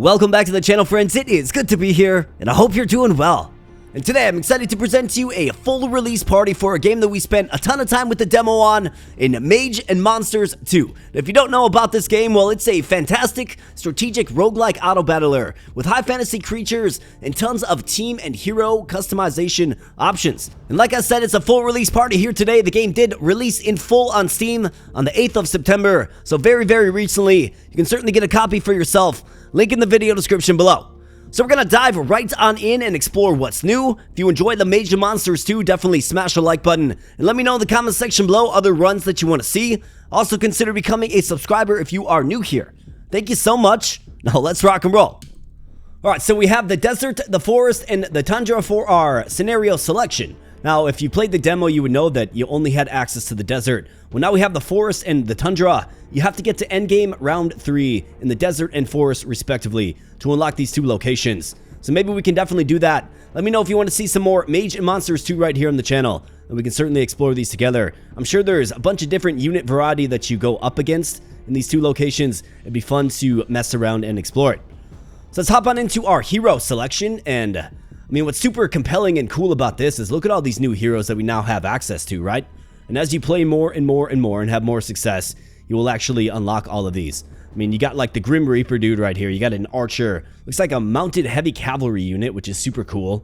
Welcome back to the channel, friends. It is good to be here, and I hope you're doing well. And today I'm excited to present to you a full release party for a game that we spent a ton of time with the demo on in Mage and Monsters II. If you don't know about this game, well, it's a fantastic strategic roguelike autobattler with high fantasy creatures and tons of team and hero customization options. And like I said, it's a full release party here today. The game did release in full on Steam on the 8th of September, so very recently. You can certainly get a copy for yourself. Link in the video description below. So we're gonna dive right on in and explore what's new. If you enjoyed the Mage and Monsters 2, definitely smash the like button and let me know in the comment section below other runs that you want to see. Also consider becoming a subscriber if you are new here. Thank you so much. Now let's rock and roll. Alright, so we have the desert, the forest, and the tundra for our scenario selection. Now, if you played the demo, you would know that you only had access to the desert. Well, now we have the forest and the tundra. You have to get to endgame round 3 in the desert and forest, respectively, to unlock these two locations. So maybe we can definitely do that. Let me know if you want to see some more Mage and Monsters 2 right here on the channel, and we can certainly explore these together. I'm sure there's a bunch of different unit variety that you go up against in these two locations. It'd be fun to mess around and explore it. So let's hop on into our hero selection, and I mean, what's super compelling and cool about this is look at all these new heroes that we now have access to, right? And as you play more and more and more and have more success, you will actually unlock all of these. I mean, you got like the Grim Reaper dude right here. You got an archer. Looks like a mounted heavy cavalry unit, which is super cool.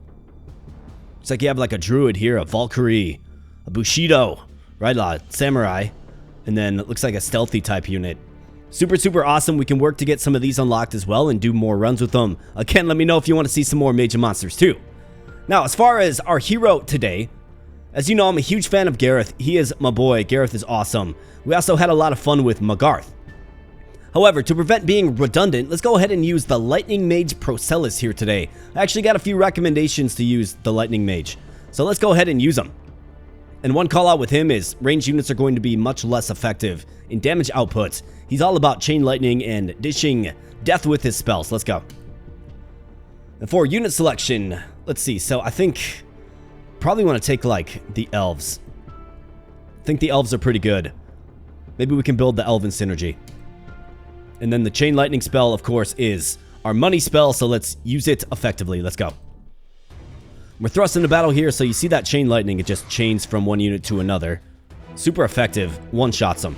Looks like you have like a druid here, a Valkyrie, a Bushido, right? A samurai. And then it looks like a stealthy type unit. Super awesome. We can work to get some of these unlocked as well and do more runs with them. Again, let me know if you want to see some more Mage and Monsters 2. Now, as far as our hero today, as you know, I'm a huge fan of Gareth. He is my boy. Gareth is awesome. We also had a lot of fun with Magarth. However, to prevent being redundant, let's go ahead and use the Lightning Mage Procellus here today. I actually got a few recommendations to use the Lightning Mage, so let's go ahead and use them. And one call out with him is ranged units are going to be much less effective in damage output. He's all about chain lightning and dishing death with his spells. Let's go. And for unit selection, let's see. So I think probably want to take like the elves. I think the elves are pretty good. Maybe we can build the elven synergy. And then the chain lightning spell, of course, is our money spell. So let's use it effectively. Let's go. We're thrust into battle here, so you see that chain lightning, it just chains from one unit to another. Super effective, one-shots them.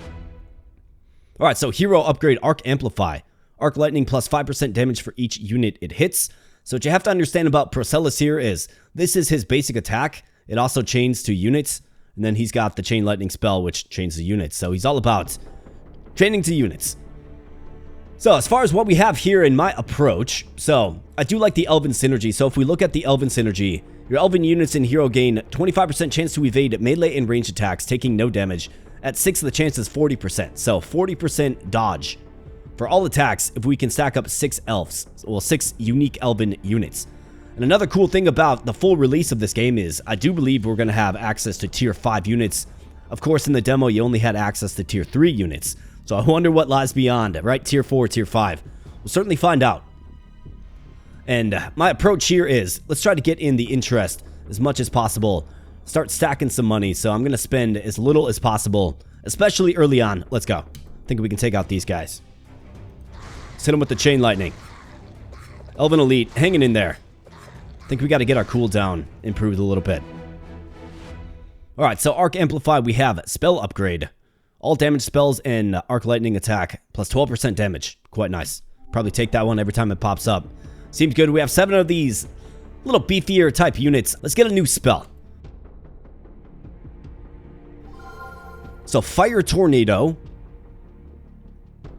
Alright, so hero upgrade Arc Amplify. Arc Lightning plus 5% damage for each unit it hits. So what you have to understand about Procellus here is, this is his basic attack. It also chains to units, and then he's got the Chain Lightning spell, which chains the units. So he's all about chaining to units. So as far as what we have here in my approach, so I do like the Elven Synergy. So if we look at the Elven Synergy, your Elven units in hero gain 25% chance to evade melee and ranged attacks, taking no damage. At 6, the chance is 40%. So 40% dodge for all attacks if we can stack up 6 elves. Well, 6 unique Elven units. And another cool thing about the full release of this game is I do believe we're going to have access to tier 5 units. Of course, in the demo, you only had access to tier 3 units. So I wonder what lies beyond, right? Tier 4, tier 5. We'll certainly find out. And my approach here is, let's try to get in the interest as much as possible. Start stacking some money, so I'm going to spend as little as possible, especially early on. Let's go. I think we can take out these guys. Let's hit them with the Chain Lightning. Elven Elite, hanging in there. I think we got to get our cooldown improved a little bit. Alright, so Arc Amplify, we have Spell Upgrade. All damage spells and Arc Lightning attack, plus 12% damage. Quite nice. Probably take that one every time it pops up. Seems good. We have 7 of these little beefier type units. Let's get a new spell. So Fire Tornado.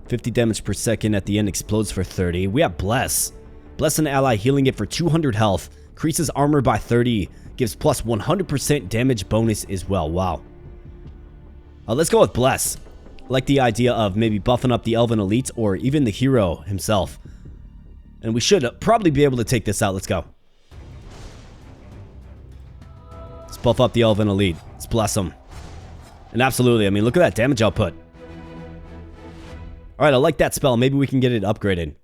50 damage per second at the end, explodes for 30. We have Bless. Bless an ally, healing it for 200 health. Increases armor by 30. Gives plus 100% damage bonus as well. Wow. Let's go with Bless. I like the idea of maybe buffing up the Elven Elite or even the hero himself. And we should probably be able to take this out. Let's go. Let's buff up the Elven Elite. Let's bless them. And absolutely, I mean, look at that damage output. Alright, I like that spell. Maybe we can get it upgraded.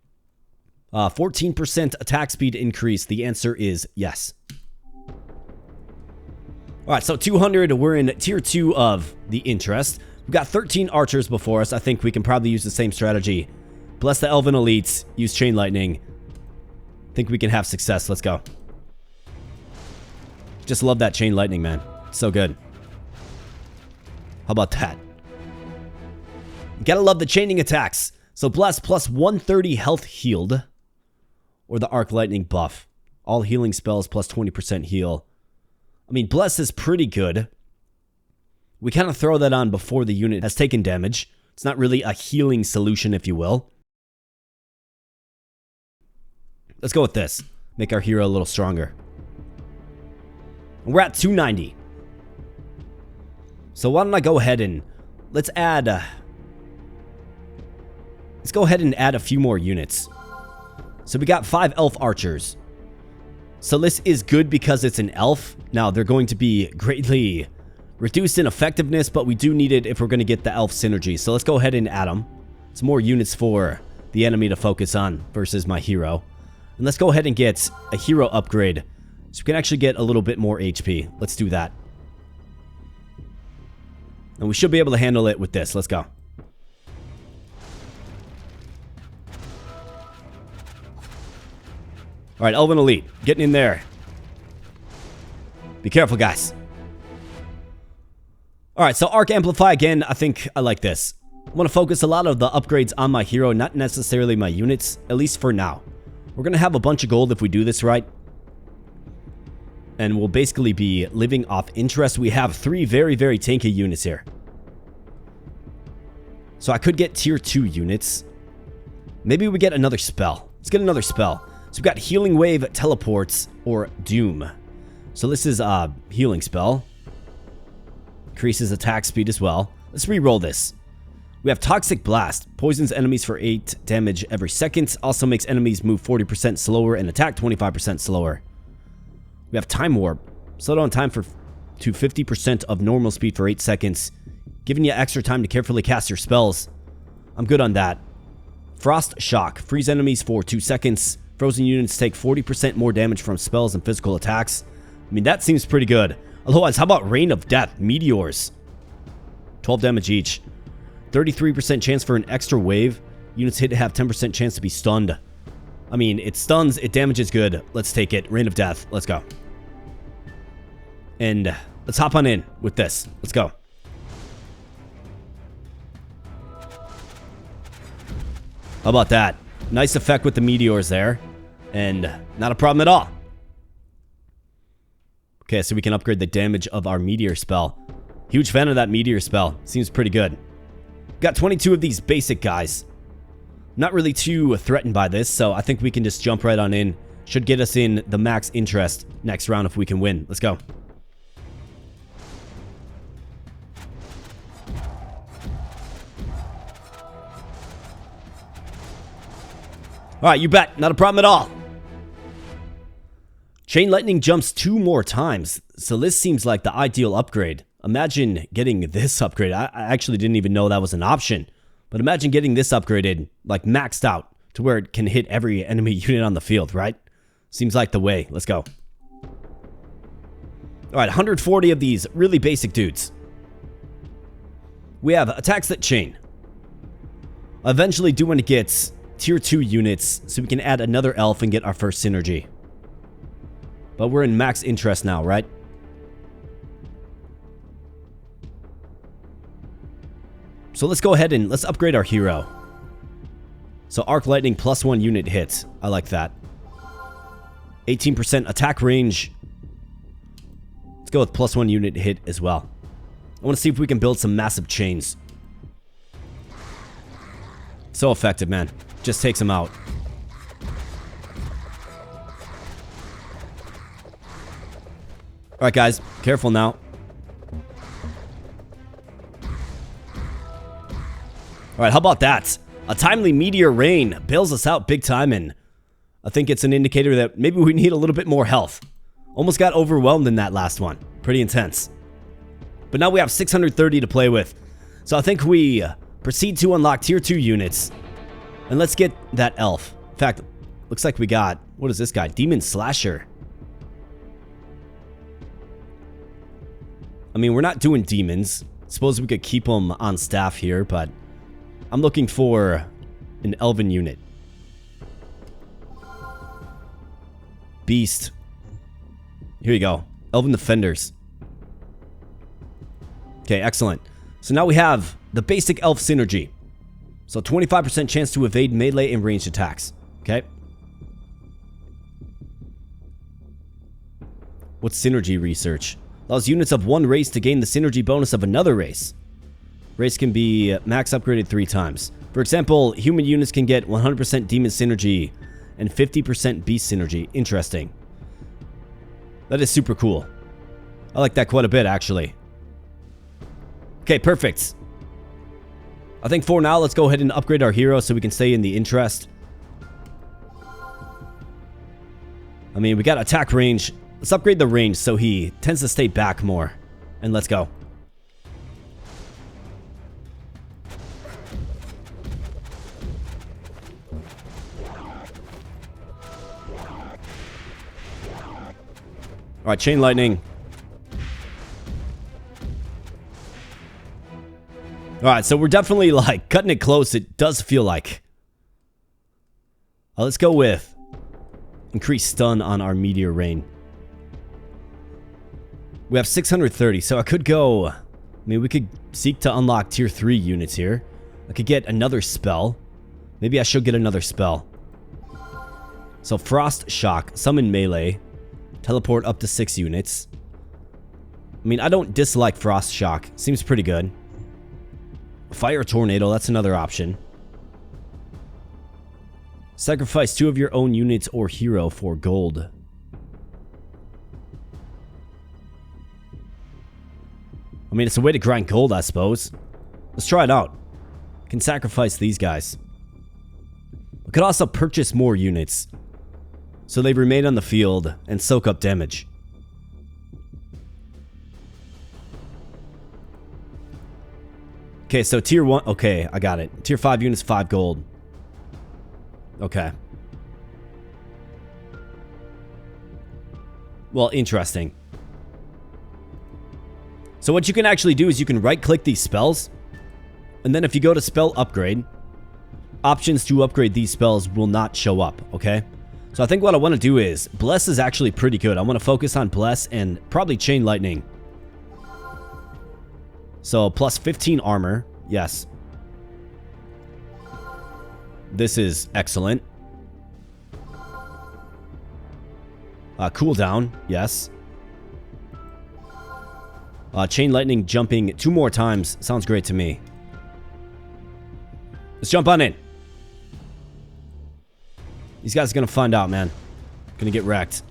14% attack speed increase. The answer is yes. Alright, so 200, we're in tier 2 of the interest. We've got 13 archers before us. I think we can probably use the same strategy Bless the Elven Elites. Use Chain Lightning. Think we can have success. Let's go. Just love that Chain Lightning, man. So good. How about that? You gotta love the chaining attacks. So Bless plus 130 health healed. Or the Arc Lightning buff. All healing spells plus 20% heal. I mean, Bless is pretty good. We kind of throw that on before the unit has taken damage. It's not really a healing solution, if you will. Let's go with this. Make our hero a little stronger. We're at 290. So why don't I go ahead and let's add... let's go ahead and add a few more units. So we got 5 elf archers. So this is good because it's an elf. Now they're going to be greatly reduced in effectiveness, but we do need it if we're going to get the elf synergy. So let's go ahead and add them. It's more units for the enemy to focus on versus my hero. And let's go ahead and get a hero upgrade so we can actually get a little bit more HP. Let's do that. And we should be able to handle it with this. Let's go. Alright, Elven Elite. Getting in there. Be careful, guys. Alright, so Arc Amplify again. I think I like this. I want to focus a lot of the upgrades on my hero, not necessarily my units, at least for now. We're going to have a bunch of gold if we do this right. And we'll basically be living off interest. We have 3 very, very tanky units here. So I could get tier 2 units. Maybe we get another spell. Let's get another spell. So we've got Healing Wave, Teleports, or Doom. So this is a healing spell. Increases attack speed as well. Let's re-roll this. We have Toxic Blast. Poisons enemies for 8 damage every second. Also makes enemies move 40% slower and attack 25% slower. We have Time Warp. Slow down time to 50% of normal speed for 8 seconds. Giving you extra time to carefully cast your spells. I'm good on that. Frost Shock. Freeze enemies for 2 seconds. Frozen units take 40% more damage from spells and physical attacks. I mean, that seems pretty good. Otherwise, how about Rain of Death? Meteors. 12 damage each. 33% chance for an extra wave. Units hit have 10% chance to be stunned. I mean, it stuns, it damages good. Let's take it. Rain of Death. Let's go. And let's hop on in with this. Let's go. How about that? Nice effect with the meteors there. And not a problem at all. Okay, so we can upgrade the damage of our meteor spell. Huge fan of that meteor spell. Seems pretty good. Got 22 of these basic guys. Not really too threatened by this, so I think we can just jump right on in. Should get us in the max interest next round if we can win. Let's go. Alright, you bet. Not a problem at all. Chain Lightning jumps 2 more times, so this seems like the ideal upgrade. Imagine getting this upgrade. I actually didn't even know that was an option. But imagine getting this upgraded, like maxed out, to where it can hit every enemy unit on the field, right? Seems like the way. Let's go. Alright, 140 of these really basic dudes. We have attacks that chain. I eventually do want to get tier 2 units, so we can add another elf and get our first synergy. But we're in max interest now, right? So let's go ahead and let's upgrade our hero. So Arc Lightning plus 1 unit hit. I like that. 18% attack range. Let's go with plus 1 unit hit as well. I want to see if we can build some massive chains. So effective, man. Just takes them out. Alright, guys. Careful now. Alright, how about that? A timely meteor rain bails us out big time, and I think it's an indicator that maybe we need a little bit more health. Almost got overwhelmed in that last one. Pretty intense. But now we have 630 to play with. So I think we proceed to unlock tier 2 units. And let's get that elf. In fact, looks like we got... What is this guy? Demon Slasher. I mean, we're not doing demons. Suppose we could keep them on staff here, but... I'm looking for an elven unit. Beast. Here you go. Elven defenders. Okay, excellent. So now we have the basic elf synergy. So 25% chance to evade melee and ranged attacks. Okay. What's synergy research? Allows units of one race to gain the synergy bonus of another race. Race can be max upgraded 3 times. For example, human units can get 100% demon synergy and 50% beast synergy. Interesting. That is super cool. I like that quite a bit, actually. Okay, perfect. I think for now, let's go ahead and upgrade our hero so we can stay in the interest. I mean, we got attack range. Let's upgrade the range so he tends to stay back more. And let's go. Alright, chain lightning. Alright, so we're definitely like cutting it close. It does feel like. Let's go with increased stun on our meteor rain. We have 630, so I could go. I mean, we could seek to unlock tier 3 units here. I could get another spell. Maybe I should get another spell. So Frost Shock, summon melee, teleport up to 6 units. I mean, I don't dislike Frost Shock. Seems pretty good. Fire Tornado, that's another option. Sacrifice 2 of your own units or hero for gold. I mean, it's a way to grind gold, I suppose. Let's try it out. I can sacrifice these guys. I could also purchase more units, so they remain on the field and soak up damage. Okay, so tier 1... Okay, I got it. Tier 5 units, 5 gold. Okay. Well, interesting. So what you can actually do is you can right-click these spells, and then if you go to spell upgrade, options to upgrade these spells will not show up, okay? So I think what I want to do is, Bless is actually pretty good. I want to focus on Bless and probably Chain Lightning. So plus 15 armor, yes. This is excellent. Cooldown, yes. Chain Lightning jumping 2 more times. Sounds great to me. Let's jump on in. These guys are going to find out, man. Going to get wrecked.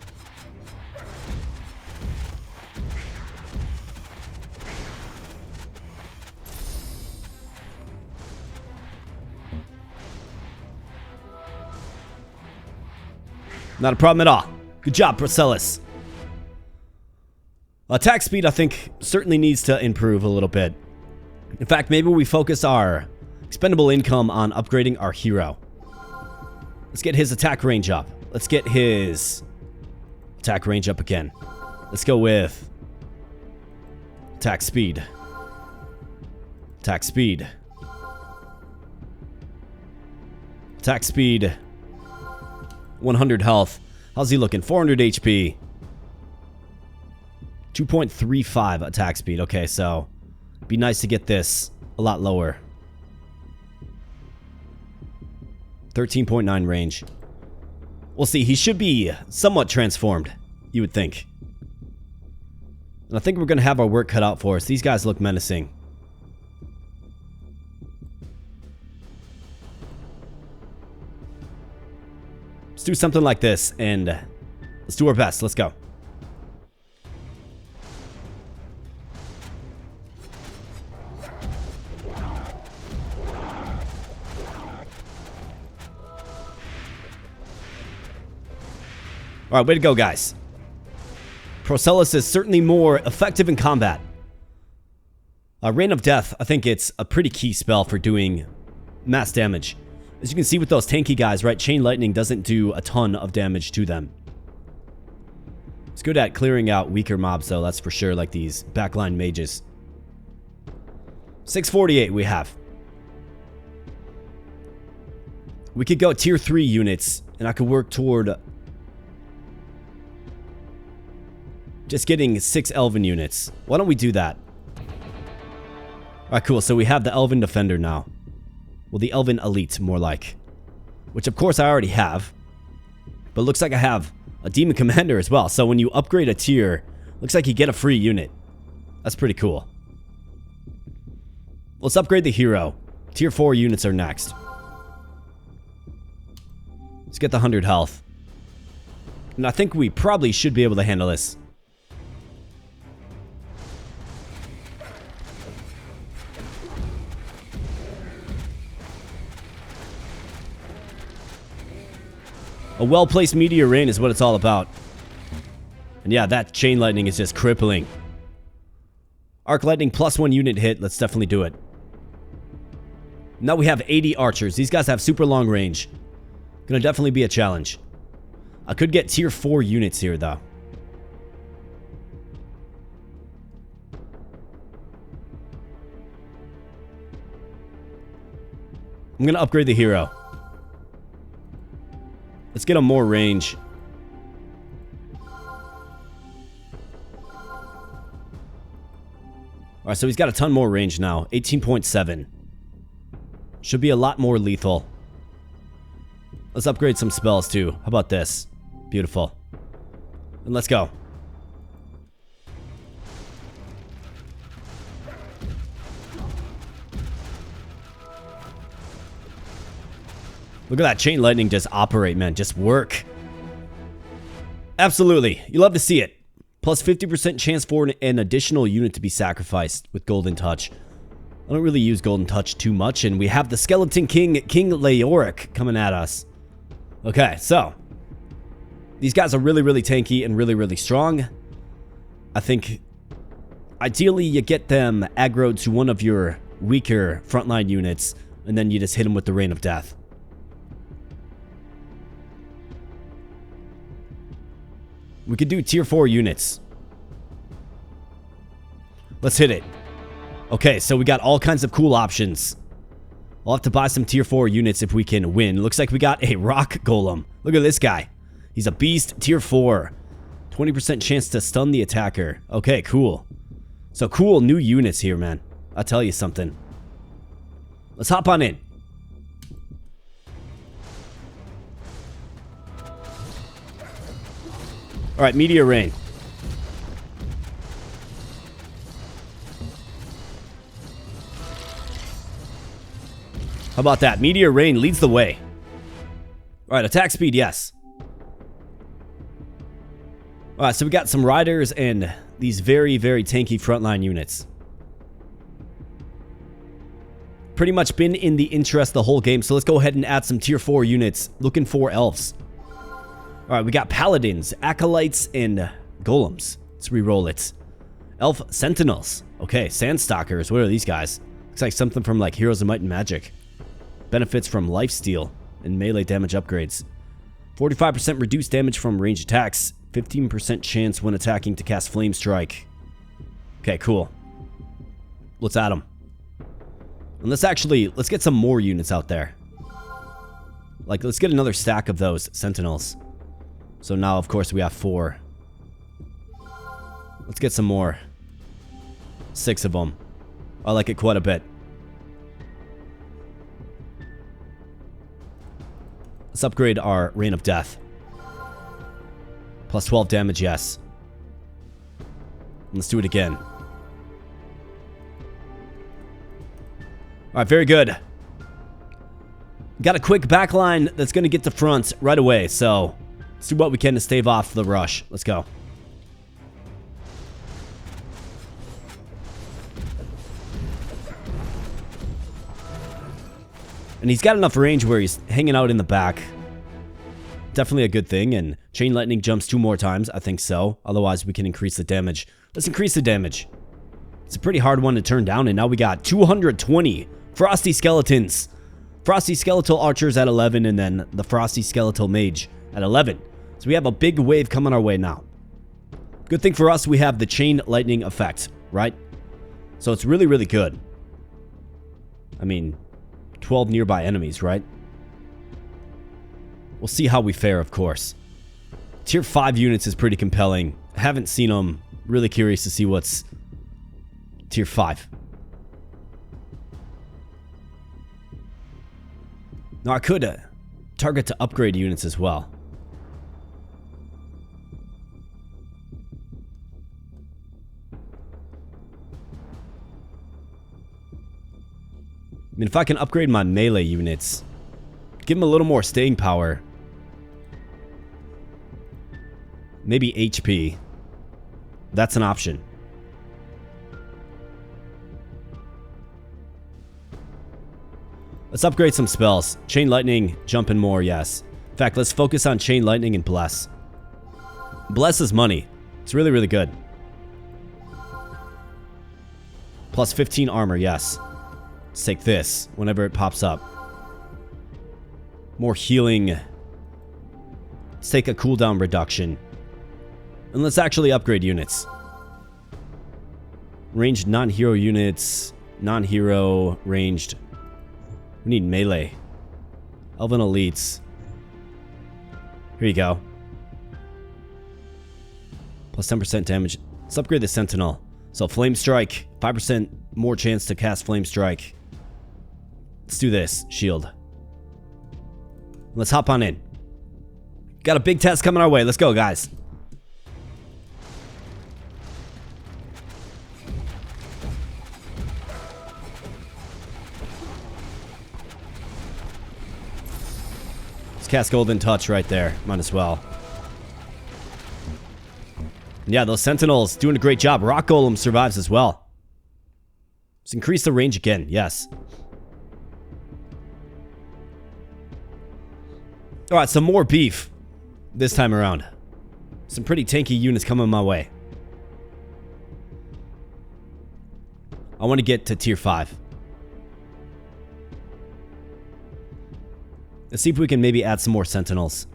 Not a problem at all. Good job, Procellus. Attack speed, I think, certainly needs to improve a little bit. In fact, maybe we focus our expendable income on upgrading our hero. Let's get his attack range up. Let's get his attack range up again. Let's go with attack speed. Attack speed. Attack speed. 100 health. How's he looking? 400 HP. 2.35 attack speed. Okay, so be nice to get this a lot lower. 13.9 range. We'll see. He should be somewhat transformed, you would think. And I think we're going to have our work cut out for us. These guys look menacing. Let's do something like this, and let's do our best. Let's go. Alright, way to go, guys. Procellus is certainly more effective in combat. Rain of Death, I think it's a pretty key spell for doing mass damage. As you can see with those tanky guys, right, Chain Lightning doesn't do a ton of damage to them. It's good at clearing out weaker mobs, though, that's for sure, like these backline mages. 648 we have. We could go tier 3 units, and I could work toward just getting 6 Elven units. Why don't we do that? Alright, cool. So we have the Elven Defender now. Well, the Elven Elite, more like. Which, of course, I already have. But looks like I have a Demon Commander as well. So when you upgrade a tier, looks like you get a free unit. That's pretty cool. Let's upgrade the hero. Tier 4 units are next. Let's get the 100 health. And I think we probably should be able to handle this. A well-placed meteor rain is what it's all about. And yeah, that chain lightning is just crippling. Arc lightning plus 1 unit hit. Let's definitely do it. Now we have 80 archers. These guys have super long range. Gonna definitely be a challenge. I could get tier 4 units here, though. I'm gonna upgrade the hero. Let's get him more range. Alright, so he's got a ton more range now. 18.7. Should be a lot more lethal. Let's upgrade some spells too. How about this? Beautiful. And let's go. Look at that chain lightning just operate, man. Just work. Absolutely. You love to see it. Plus 50% chance for an additional unit to be sacrificed with Golden Touch. I don't really use Golden Touch too much, and we have the Skeleton King, King Leoric, coming at us. Okay, so these guys are really, really tanky and really, really strong. I think ideally you get them aggroed to one of your weaker frontline units, and then you just hit them with the Rain of Death. We could do tier 4 units. Let's hit it. Okay, so we got all kinds of cool options. I'll have to buy some tier 4 units if we can win. Looks like we got a rock golem. Look at this guy. He's a beast, tier 4. 20% chance to stun the attacker. Okay, cool. So cool new units here, man. I'll tell you something. Let's hop on in. Alright, Meteor Rain. How about that? Meteor Rain leads the way. Alright, attack speed, yes. Alright, so we got some riders and these very, very tanky frontline units. Pretty much been in the interest the whole game, so let's go ahead and add some tier 4 units. Looking for elves. Alright, we got paladins, acolytes, and golems. Let's re-roll it. Elf sentinels. Okay, sandstalkers. What are these guys? Looks like something from like Heroes of Might and Magic. Benefits from lifesteal and melee damage upgrades. 45% reduced damage from range attacks. 15% chance when attacking to cast Flame Strike. Okay, cool. Let's add them. And let's get some more units out there. Like, let's get another stack of those sentinels. So now, of course, we have 4. Let's get some more. 6 of them. I like it quite a bit. Let's upgrade our Rain of Death. Plus 12 damage, yes. Let's do it again. Alright, very good. Got a quick backline that's going to get to front right away, so let's do what we can to stave off the rush. Let's go. And he's got enough range where he's hanging out in the back. Definitely a good thing. And Chain Lightning jumps 2 more times. I think so. Otherwise, we can increase the damage. Let's increase the damage. It's a pretty hard one to turn down. And now we got 220 Frosty Skeletons. Frosty Skeletal Archers at 11. And then the Frosty Skeletal Mage at 11. So we have a big wave coming our way now. Good thing for us, we have the Chain Lightning effect, right? So it's really, really good. I mean, 12 nearby enemies, right? We'll see how we fare, of course. Tier 5 units is pretty compelling. I haven't seen them. Really curious to see what's Tier 5. Now, I could target to upgrade units as well. I mean, if I can upgrade my melee units, give them a little more staying power. Maybe HP. That's an option. Let's upgrade some spells. Chain Lightning, Jumping more, yes. In fact, let's focus on Chain Lightning and Bless. Bless is money. It's really, really good. Plus 15 armor, yes. Let's take this whenever it pops up. More healing. Let's take a cooldown reduction. And let's actually upgrade units. Ranged non-hero units. Non-hero ranged. We need melee. Elven elites. Here you go. Plus 10% damage. Let's upgrade the Sentinel. So Flame Strike. 5% more chance to cast Flame Strike. Let's do this. Shield. Let's hop on in. Got a big test coming our way. Let's go, guys. Let's cast Golden Touch right there. Might as well. Yeah, those Sentinels doing a great job. Rock Golem survives as well. Let's increase the range again. Yes. Alright, some more beef this time around. Some pretty tanky units coming my way. I want to get to tier 5. Let's see if we can maybe add some more Sentinels.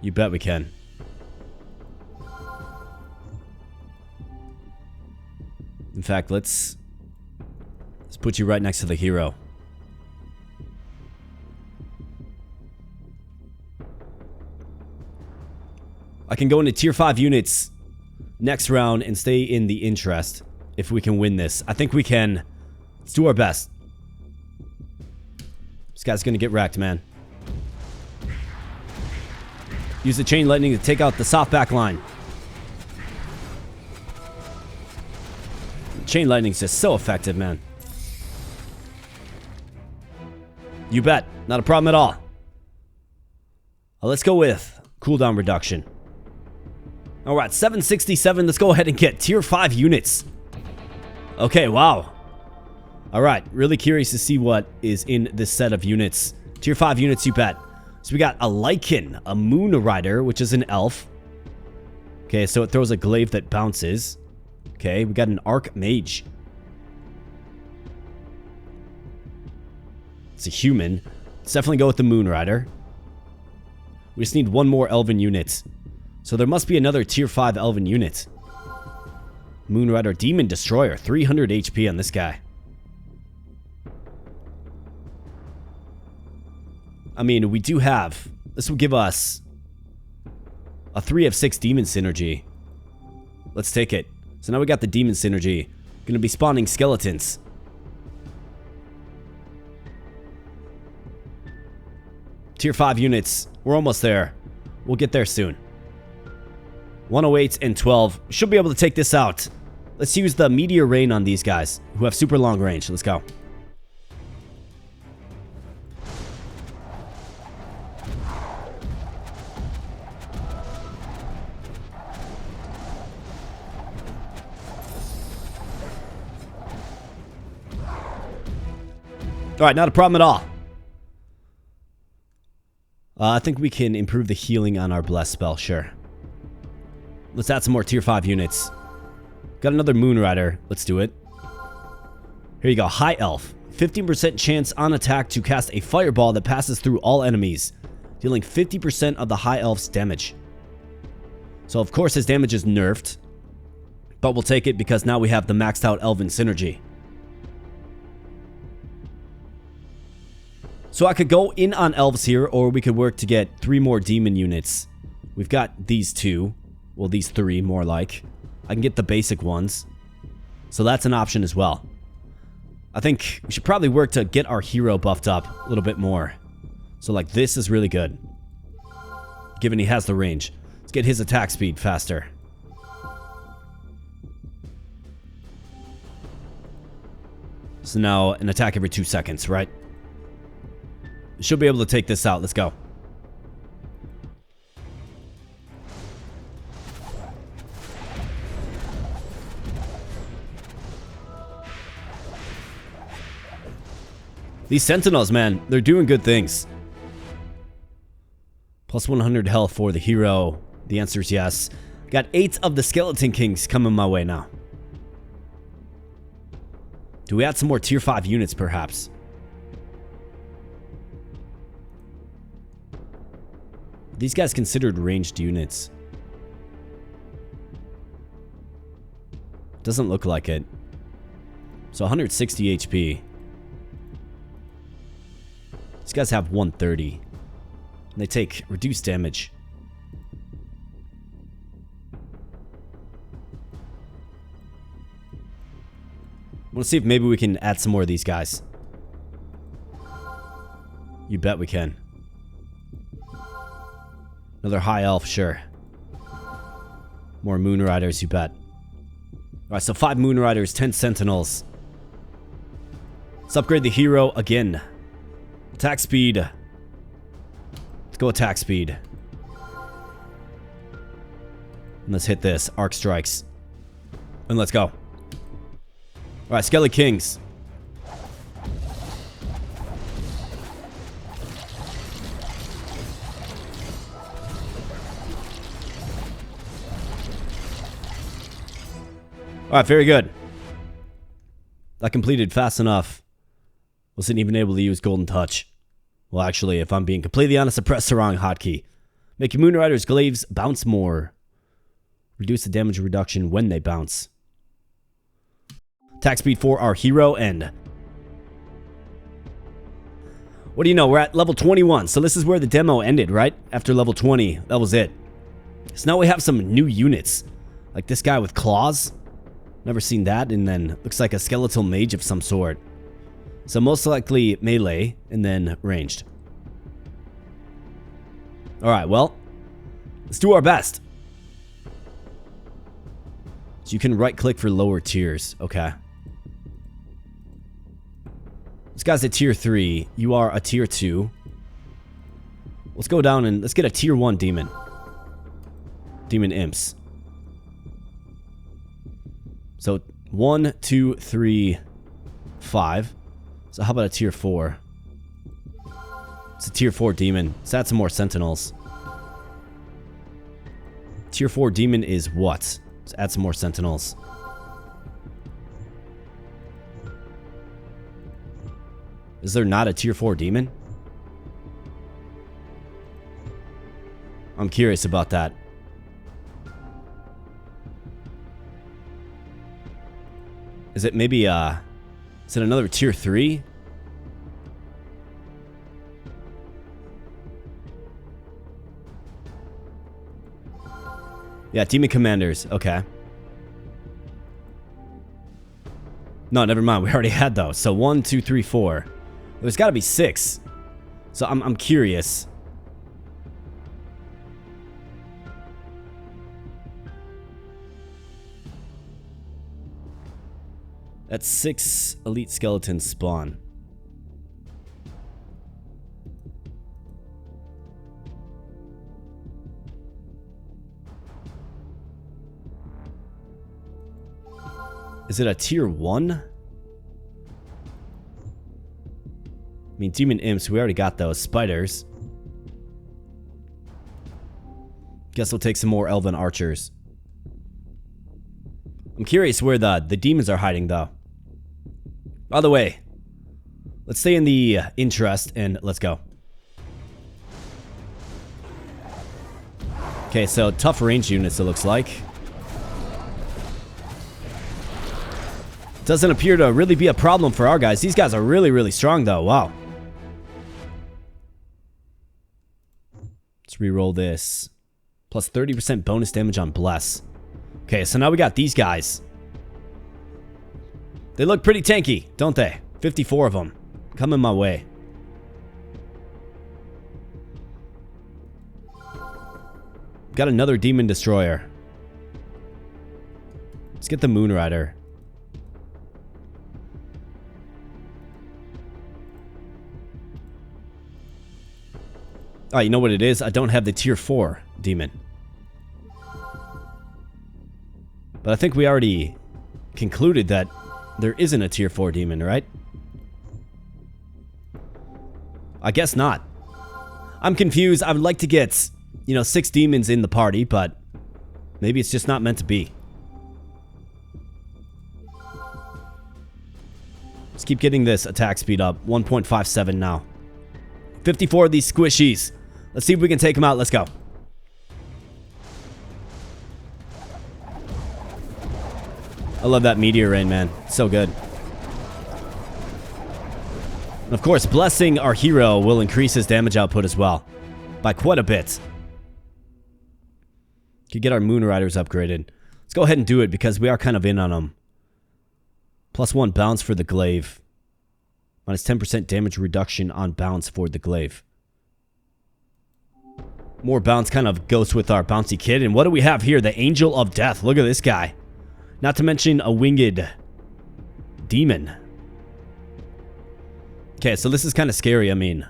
You bet we can. In fact, let's put you right next to the hero. I can go into tier 5 units next round and stay in the interest if we can win this. I think we can. Let's do our best. This guy's gonna get wrecked, man. Use the Chain Lightning to take out the soft back line. Chain Lightning's just so effective, man. You bet. Not a problem at all. Let's go with cooldown reduction. Alright, 767. Let's go ahead and get tier 5 units. Okay, wow. Alright, really curious to see what is in this set of units. Tier 5 units, you bet. So we got a Lycan, a Moon Rider, which is an elf. Okay, so it throws a glaive that bounces. Okay, we got an Archmage. It's a human. Let's definitely go with the Moon Rider. We just need one more Elven unit. So there must be another tier 5 Elven unit. Moon Rider, Demon Destroyer, 300 HP on this guy. I mean, we do have... This will give us a 3 of 6 Demon Synergy. Let's take it. So now we got the Demon Synergy. Gonna be spawning skeletons. Tier 5 units. We're almost there. We'll get there soon. 108 and 12. Should be able to take this out. Let's use the Meteor Rain on these guys who have super long range. Let's go. Alright, not a problem at all. I think we can improve the healing on our Bless spell, sure. Let's add some more tier 5 units. Got another Moon Rider. Let's do it. Here you go. High Elf. 15% chance on attack to cast a fireball that passes through all enemies, dealing 50% of the High Elf's damage. So, of course, his damage is nerfed, but we'll take it because now we have the maxed out Elven Synergy. So I could go in on elves here, or we could work to get 3 more demon units. We've got these 2. Well, these 3, more like. I can get the basic ones. So that's an option as well. I think we should probably work to get our hero buffed up a little bit more. So like this is really good. Given he has the range. Let's get his attack speed faster. So now an attack every 2 seconds, right? Should be able to take this out. Let's go. These sentinels, man, they're doing good things. Plus 100 health for the hero. The answer is yes. Got 8 of the skeleton kings coming my way now. Do we add some more tier 5 units, perhaps? These guys considered ranged units. Doesn't look like it. So 160 HP. These guys have 130. And they take reduced damage. I want to see if maybe we can add some more of these guys. You bet we can. Another high elf, sure. More moon riders, you bet. Alright, so 5 moon riders, 10 sentinels. Let's upgrade the hero again. Attack speed. Let's go attack speed. And let's hit this. Arc strikes. And let's go. Alright, Skelly Kings. Alright, very good. That completed fast enough. Wasn't even able to use Golden Touch. Well, actually, if I'm being completely honest, I pressed the wrong hotkey. Make your Moon Rider's glaives bounce more. Reduce the damage reduction when they bounce. Attack speed for our hero, and what do you know? We're at level 21, so this is where the demo ended, right? After level 20, that was it. So now we have some new units. Like this guy with claws. Never seen that, and then looks like a skeletal mage of some sort. So most likely melee, and then ranged. Alright, well, let's do our best. So you can right click for lower tiers. Okay. This guy's a tier 3. You are a tier 2. Let's go down and let's get a tier 1 demon. Demon imps. So 1, 2, 3, 5. So how about a tier 4? It's a tier 4 demon. Let's add some more sentinels. Tier 4 demon is what? Let's add some more sentinels. Is there not a tier 4 demon? I'm curious about that. Is it maybe, is it another tier 3? Yeah, demon commanders. Okay. No, never mind. We already had those. So 1, 2, 3, 4. There's got to be 6. So I'm curious. That's 6 elite skeletons spawn. Is it a tier 1? I mean, demon imps, we already got those. Spiders. Guess we'll take some more elven archers. I'm curious where the demons are hiding, though. By the way, let's stay in the interest and let's go. Okay, so tough range units, it looks like. Doesn't appear to really be a problem for our guys. These guys are really, really strong, though. Wow. Let's reroll this. Plus 30% bonus damage on Bless. Okay, so now we got these guys. They look pretty tanky, don't they? 54 of them. Coming my way. Got another Demon Destroyer. Let's get the Moonrider. Oh, you know what it is? I don't have the tier 4 demon. But I think we already concluded that there isn't a tier 4 demon, right? I guess not. I'm confused. I would like to get, 6 demons in the party, but maybe it's just not meant to be. Let's keep getting this attack speed up. 1.57 now. 54 of these squishies. Let's see if we can take them out. Let's go. I love that meteor rain, man. So good. And of course, blessing our hero will increase his damage output as well. By quite a bit. Could get our Moonriders upgraded. Let's go ahead and do it because we are kind of in on them. +1 bounce for the glaive. Minus 10% damage reduction on bounce for the glaive. More bounce kind of goes with our bouncy kid. And what do we have here? The Angel of Death. Look at this guy. Not to mention a winged demon. Okay, so this is kind of scary. I mean,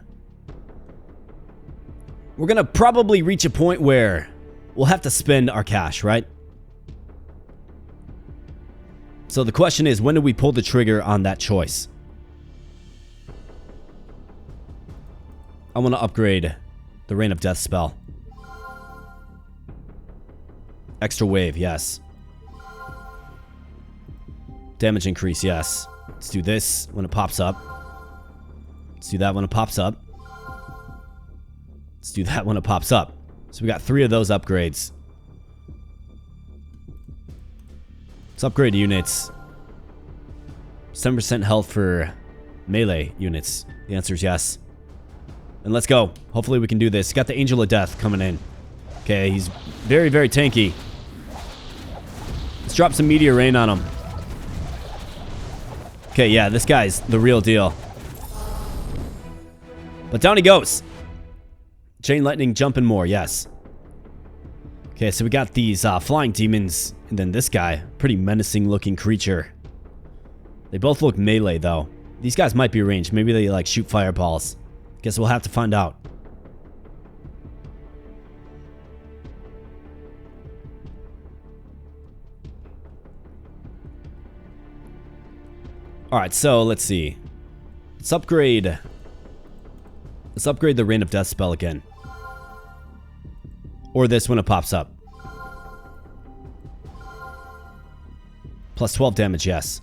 we're going to probably reach a point where we'll have to spend our cash, right? So the question is, when do we pull the trigger on that choice? I want to upgrade the Rain of Death spell. Extra wave, yes. Damage increase, yes. Let's do this when it pops up. Let's do that when it pops up. Let's do that when it pops up. So we got 3 of those upgrades. Let's upgrade units. 7% health for melee units. The answer is yes. And let's go. Hopefully we can do this. Got the Angel of Death coming in. Okay, he's very, very tanky. Let's drop some meteor rain on him. Okay, yeah, this guy's the real deal. But down he goes. Chain lightning jumping more, yes. Okay, so we got these flying demons. And then this guy, pretty menacing looking creature. They both look melee though. These guys might be ranged. Maybe they like shoot fireballs. Guess we'll have to find out. Alright, so let's see. Let's upgrade the Rain of Death spell again. Or this when it pops up. Plus 12 damage, yes.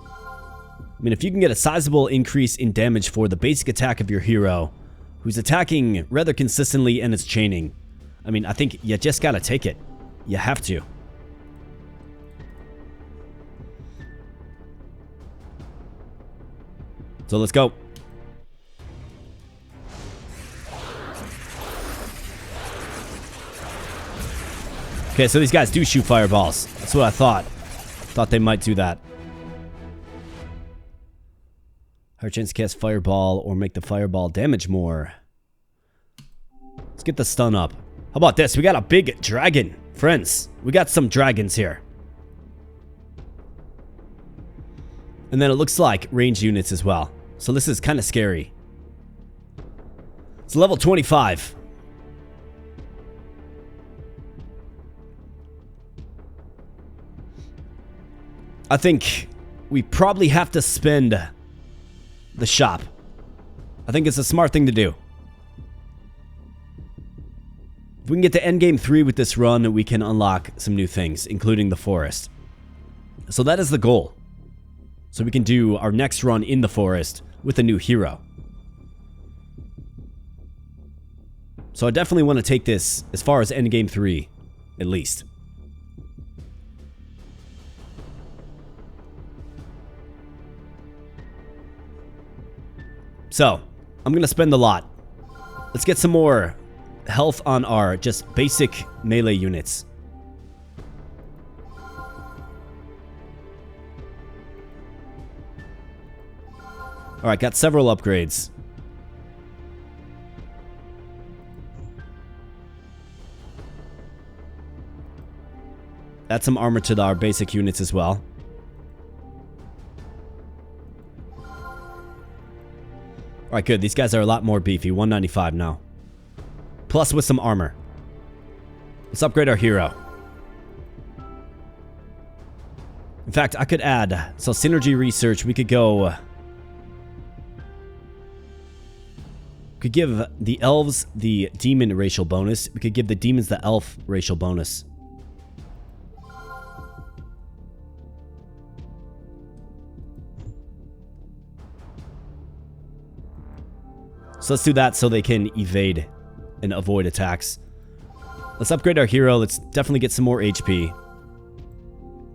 I mean, if you can get a sizable increase in damage for the basic attack of your hero, who's attacking rather consistently and is chaining, I mean, I think you just gotta take it. You have to. So let's go. Okay, so these guys do shoot fireballs. That's what I thought. Thought they might do that. Higher chance to cast fireball or make the fireball damage more. Let's get the stun up. How about this? We got a big dragon. Friends, we got some dragons here. And then it looks like range units as well. So this is kind of scary. It's level 25. I think we probably have to spend the shop. I think it's a smart thing to do. If we can get to endgame 3 with this run, we can unlock some new things, including the forest. So that is the goal. So we can do our next run in the forest with a new hero. So I definitely want to take this as far as endgame 3, at least. So, I'm going to spend a lot. Let's get some more health on our just basic melee units. Alright, got several upgrades. Add some armor to our basic units as well. Alright, good. These guys are a lot more beefy. 195 now. Plus with some armor. Let's upgrade our hero. In fact, I could add... So, synergy research, we could go... We could give the elves the demon racial bonus. We could give the demons the elf racial bonus. So let's do that so they can evade and avoid attacks. Let's upgrade our hero. Let's definitely get some more HP.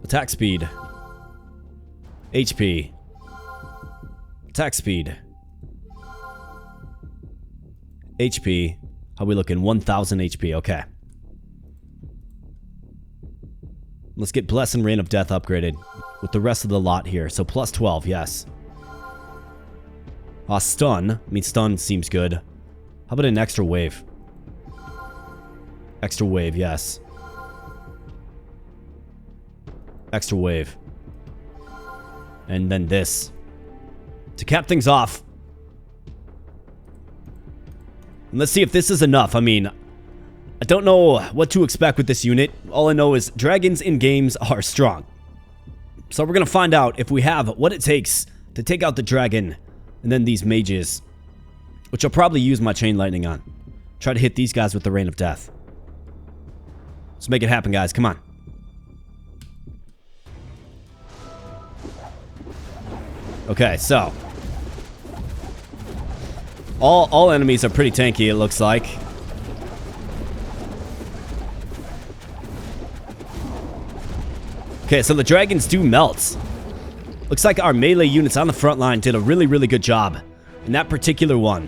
Attack speed. HP. Attack speed. HP. How we looking? 1000 HP. Okay. Let's get Bless and Reign of Death upgraded with the rest of the lot here. So plus 12, yes. Stun. I mean, stun seems good. How about an extra wave? Extra wave, yes. Extra wave. And then this. To cap things off. And let's see if this is enough. I mean, I don't know what to expect with this unit. All I know is dragons in games are strong. So we're going to find out if we have what it takes to take out the dragon. And then these mages, which I'll probably use my chain lightning on. Try to hit these guys with the Rain of Death. Let's make it happen, guys. Come on. Okay, so. All enemies are pretty tanky, it looks like. Okay, so the dragons do melt. Looks like our melee units on the front line did a really, really good job in that particular one.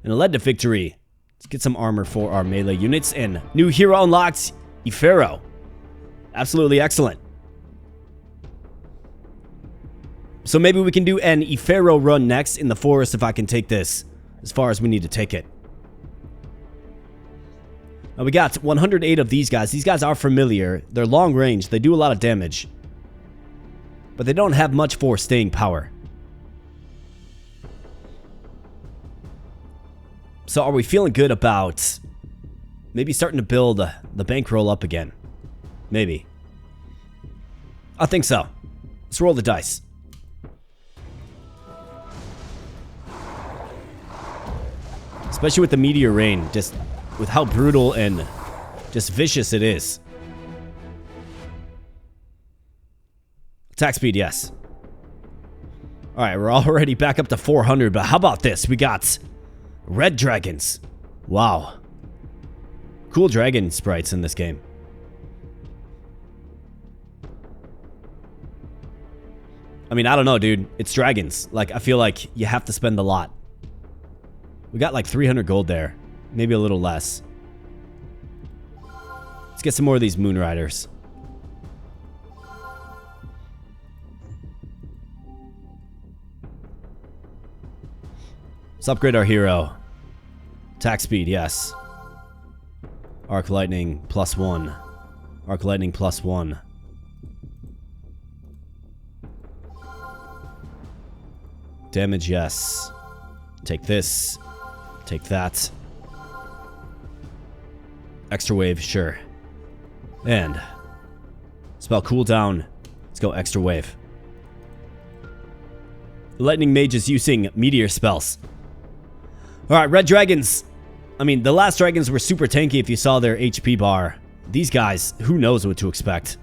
And it led to victory. Let's get some armor for our melee units. And new hero unlocked, Ifero. Absolutely excellent. So maybe we can do an Ifero run next in the forest if I can take this as far as we need to take it. Now we got 108 of these guys. These guys are familiar. They're long range. They do a lot of damage. But they don't have much for staying power. So are we feeling good about maybe starting to build the bankroll up again? Maybe. I think so. Let's roll the dice. Especially with the meteor rain, just with how brutal and just vicious it is. Attack speed, yes. Alright, we're already back up to 400, but how about this? We got red dragons. Wow. Cool dragon sprites in this game. I mean, I don't know, dude. It's dragons. Like, I feel like you have to spend a lot. We got like 300 gold there. Maybe a little less. Let's get some more of these moon riders. Let's upgrade our hero. Attack speed, yes. Arc lightning, +1. Arc lightning, +1. Damage, yes. Take this. Take that. Extra wave, sure. And spell cooldown. Let's go extra wave. The lightning mage is using meteor spells. Alright, red dragons. I mean, the last dragons were super tanky if you saw their HP bar. These guys, who knows what to expect.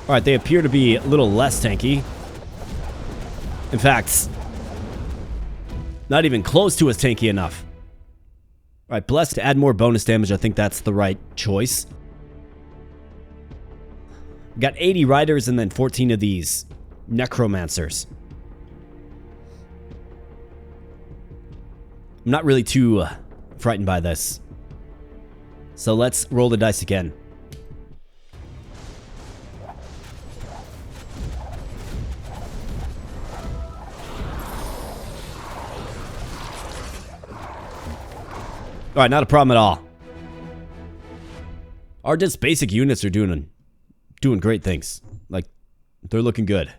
Alright, they appear to be a little less tanky. In fact, not even close to as tanky enough. Alright, blessed to add more bonus damage. I think that's the right choice. We got 80 riders and then 14 of these necromancers. I'm not really too frightened by this. So let's roll the dice again. Alright, not a problem at all. Our just basic units are doing great things. Like, they're looking good.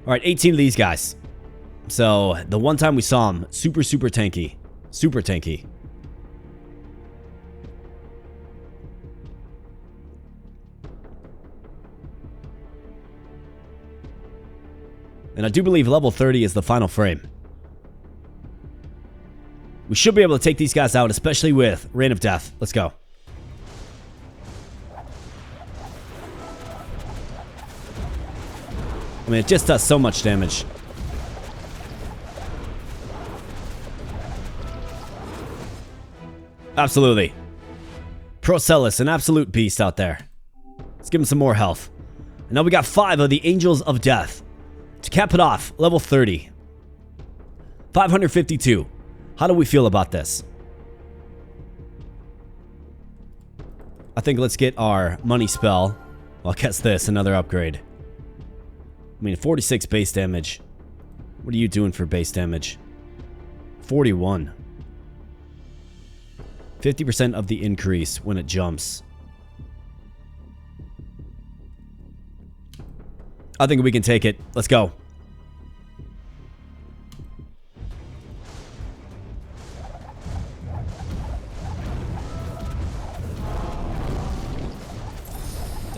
Alright, 18 of these guys. So, the one time we saw them, super tanky. Super tanky. And I do believe level 30 is the final frame. We should be able to take these guys out, especially with Rain of Death. Let's go. I mean, it just does so much damage. Absolutely. Procellus, an absolute beast out there. Let's give him some more health. And now we got 5 of the Angels of Death. To cap it off, level 30. 552. How do we feel about this? I think let's get our money spell. Well, I guess this, another upgrade. I mean, 46 base damage. What are you doing for base damage? 41. 50% of the increase when it jumps. I think we can take it. Let's go.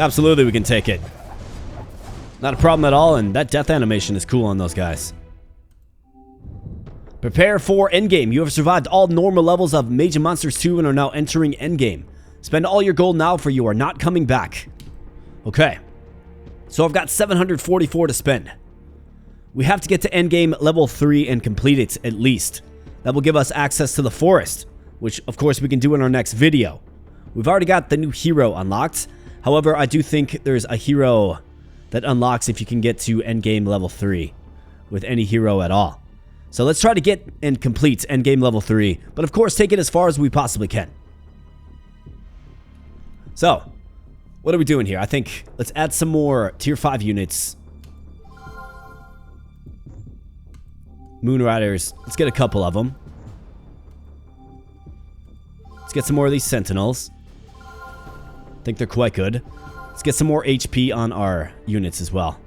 Absolutely, we can take it. Not a problem at all, and that death animation is cool on those guys. Prepare for endgame. You have survived all normal levels of Mage and Monsters 2 and are now entering endgame. Spend all your gold now, for you are not coming back. Okay. So I've got 744 to spend. We have to get to endgame level 3 and complete it, at least. That will give us access to the forest, which, of course, we can do in our next video. We've already got the new hero unlocked. However, I do think there's a hero that unlocks if you can get to endgame level 3 with any hero at all. So let's try to get and complete endgame level 3, but of course take it as far as we possibly can. So, what are we doing here? I think let's add some more tier 5 units. Moon Riders, let's get a couple of them. Let's get some more of these Sentinels. I think they're quite good. Let's get some more HP on our units as well.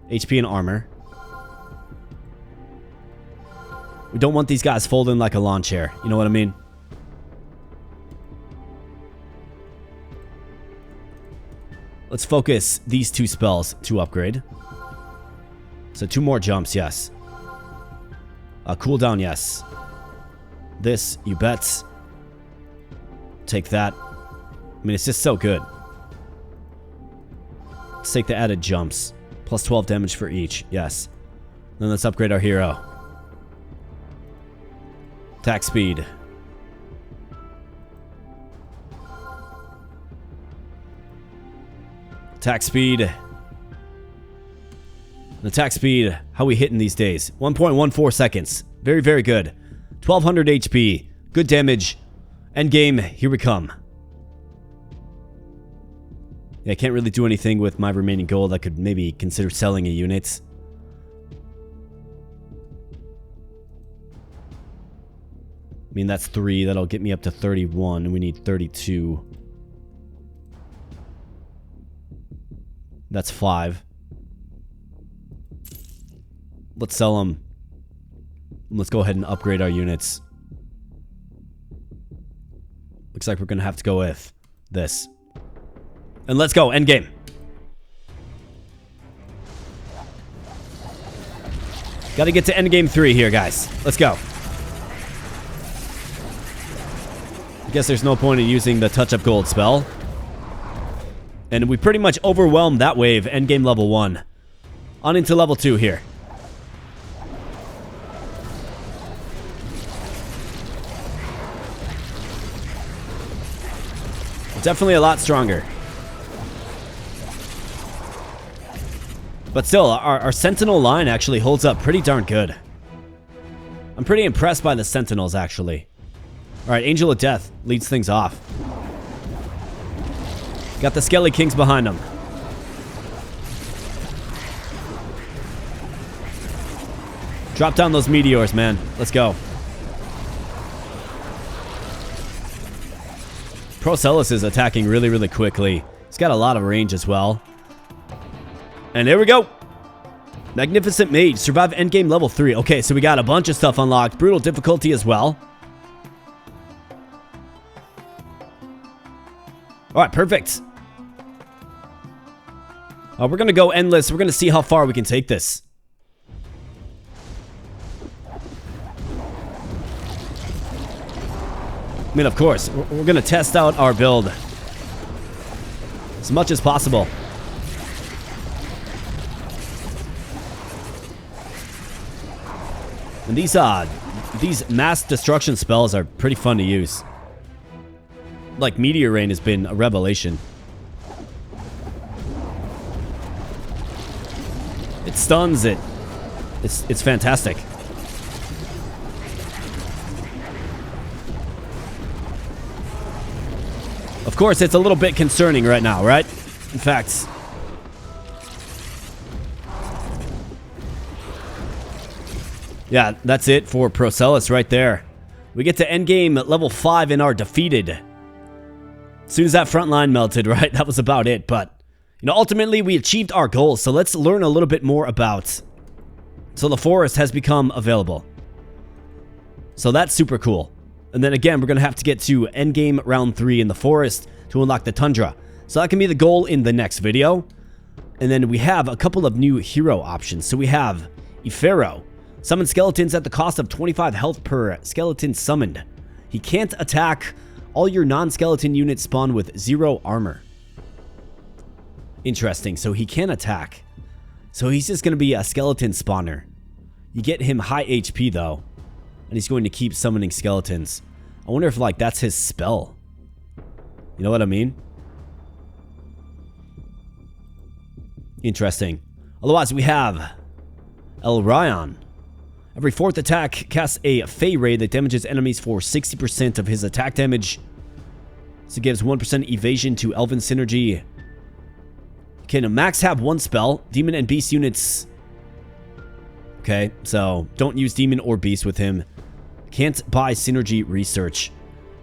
HP and armor. We don't want these guys folding like a lawn chair. You know what I mean? Let's focus these 2 spells to upgrade. So 2 more jumps, yes. Cooldown, yes. This, you bet. Take that. I mean, it's just so good. Let's take the added jumps. Plus 12 damage for each, yes. Then let's upgrade our hero. Attack speed. Attack speed. Attack speed. How we hitting these days? 1.14 seconds. Very, very good. 1200 HP. Good damage. Endgame. Here we come. Yeah, I can't really do anything with my remaining gold. I could maybe consider selling a unit. I mean, that's 3. That'll get me up to 31. And we need 32. That's 5. Let's sell them. Let's go ahead and upgrade our units. Looks like we're going to have to go with this. And let's go, endgame. Got to get to endgame 3 here, guys. Let's go. I guess there's no point in using the touch-up gold spell. And we pretty much overwhelmed that wave, endgame level 1. On into level 2 here. Definitely a lot stronger. But still, our Sentinel line actually holds up pretty darn good. I'm pretty impressed by the Sentinels, actually. Alright, Angel of Death leads things off. Got the Skelly Kings behind him. Drop down those meteors, man. Let's go. Procellus is attacking really, really quickly. He's got a lot of range as well. And there we go. Magnificent Mage. Survive endgame level 3. Okay, so we got a bunch of stuff unlocked. Brutal difficulty as well. Alright, perfect. We're going to go endless. We're going to see how far we can take this. I mean, of course, we're going to test out our build as much as possible. And these mass destruction spells are pretty fun to use. Like Meteor Rain has been a revelation. It stuns it. It's fantastic. Of course, it's a little bit concerning right now, right? In fact, yeah, that's it for Procellus right there. We get to endgame level 5 and are defeated. As soon as that front line melted, right? That was about it. But, you know, ultimately we achieved our goals. So let's learn a little bit more about... So the forest has become available. So that's super cool. And then again, we're going to have to get to endgame round 3 in the forest to unlock the tundra. So that can be the goal in the next video. And then we have a couple of new hero options. So we have Ifero. Summon skeletons at the cost of 25 health per skeleton summoned. He can't attack. All your non-skeleton units spawn with 0 armor. Interesting. So he can attack. So he's just going to be a skeleton spawner. You get him high HP though. And he's going to keep summoning skeletons. I wonder if, like, that's his spell. You know what I mean? Interesting. Otherwise, we have Elryon. Every 4th attack casts a Fey Ray that damages enemies for 60% of his attack damage. So it gives 1% evasion to Elven Synergy. Can max have 1 spell. Demon and Beast units. Okay, so don't use Demon or Beast with him. Can't buy Synergy Research.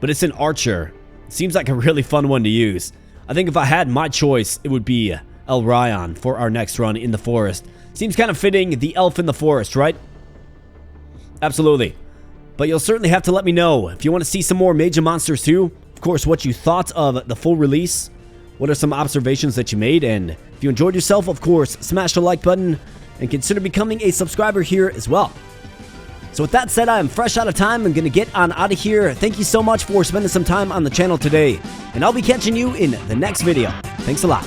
But it's an Archer. Seems like a really fun one to use. I think if I had my choice, it would be Elryon for our next run in the forest. Seems kind of fitting, the elf in the forest, right? Absolutely. But you'll certainly have to let me know if you want to see some more Mage and Monsters 2. Of course, what you thought of the full release. What are some observations that you made? And if you enjoyed yourself, of course, smash the like button and consider becoming a subscriber here as well. So with that said, I am fresh out of time. I'm going to get on out of here. Thank you so much for spending some time on the channel today. And I'll be catching you in the next video. Thanks a lot.